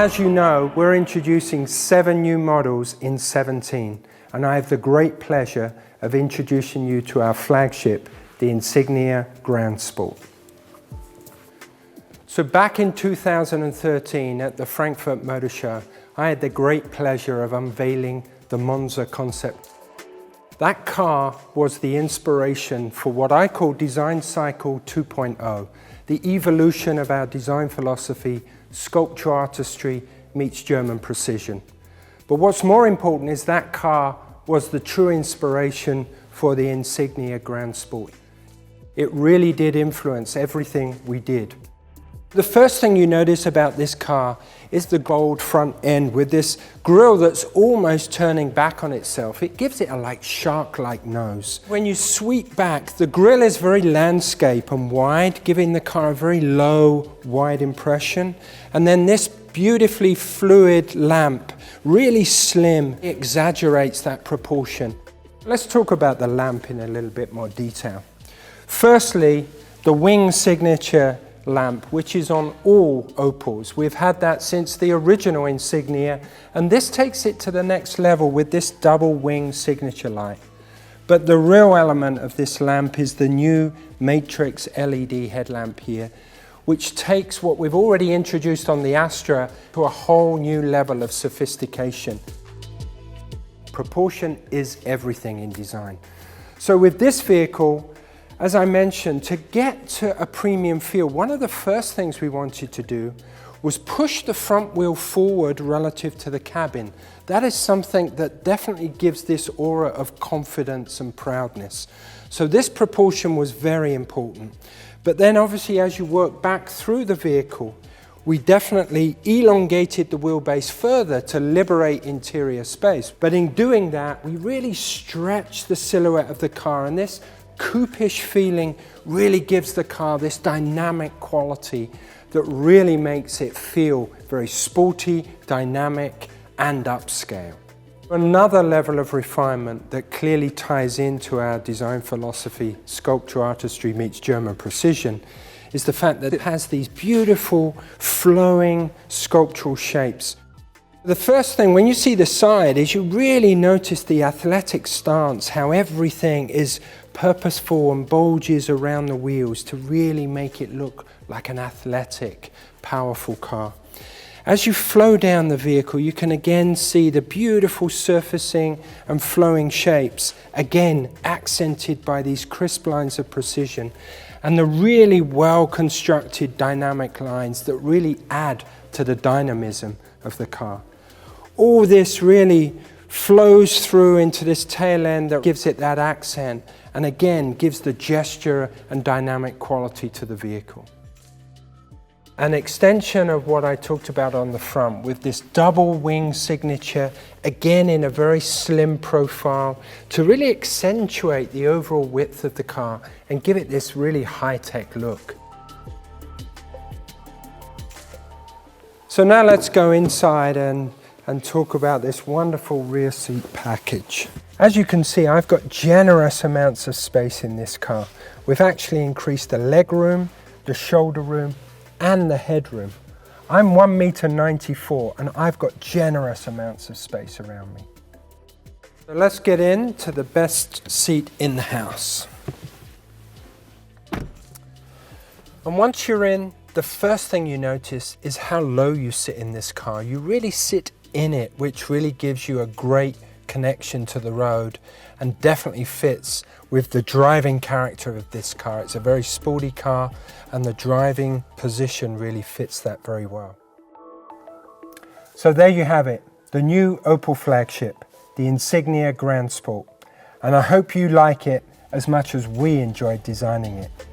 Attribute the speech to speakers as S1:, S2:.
S1: as you know, we're introducing 7 new models in 17, and I have the great pleasure of introducing you to our flagship, the Insignia Grand Sport. So back in 2013 at the Frankfurt Motor Show, I had the great pleasure of unveiling the Monza concept. That car was the inspiration for what I call Design Cycle 2.0, the evolution of our design philosophy, sculpture artistry meets German precision. But what's more important is that car was the true inspiration for the Insignia Grand Sport. It really did influence everything we did. The first thing you notice about this car is the gold front end with this grille that's almost turning back on itself. It gives it a shark-like nose. When you sweep back, the grille is very landscape and wide, giving the car a very low, wide impression. And then this beautifully fluid lamp, really slim, exaggerates that proportion. Let's talk about the lamp in a little bit more detail. Firstly, the wing signature lamp, which is on all Opels. We've had that since the original Insignia, and this takes it to the next level with this double wing signature light. But the real element of this lamp is the new Matrix LED headlamp here, which takes what we've already introduced on the Astra to a whole new level of sophistication. Proportion is everything in design. So with this vehicle, as I mentioned, to get to a premium feel, one of the first things we wanted to do was push the front wheel forward relative to the cabin. That is something that definitely gives this aura of confidence and proudness. So this proportion was very important. But then obviously as you work back through the vehicle, we definitely elongated the wheelbase further to liberate interior space. But in doing that, we really stretched the silhouette of the car, and this coupe-ish feeling really gives the car this dynamic quality that really makes it feel very sporty, dynamic, and upscale. Another level of refinement that clearly ties into our design philosophy, sculpture artistry meets German precision, is the fact that it has these beautiful, flowing sculptural shapes. The first thing, when you see the side, is you really notice the athletic stance, how everything is purposeful and bulges around the wheels to really make it look like an athletic, powerful car. As you flow down the vehicle, you can again see the beautiful surfacing and flowing shapes, again accented by these crisp lines of precision, and the really well-constructed dynamic lines that really add to the dynamism of the car. All this really flows through into this tail end that gives it that accent, and again gives the gesture and dynamic quality to the vehicle. An extension of what I talked about on the front with this double wing signature, again in a very slim profile, to really accentuate the overall width of the car and give it this really high-tech look. So now let's go inside and talk about this wonderful rear seat package. As you can see, I've got generous amounts of space in this car. We've actually increased the leg room, the shoulder room, and the headroom. I'm 1.94 m and I've got generous amounts of space around me. So let's get into the best seat in the house. And once you're in, the first thing you notice is how low you sit in this car. You really sit in it, which really gives you a great connection to the road and definitely fits with the driving character of this car. It's a very sporty car and the driving position really fits that very well. So there you have it, the new Opel flagship, the Insignia Grand Sport. And I hope you like it as much as we enjoyed designing it.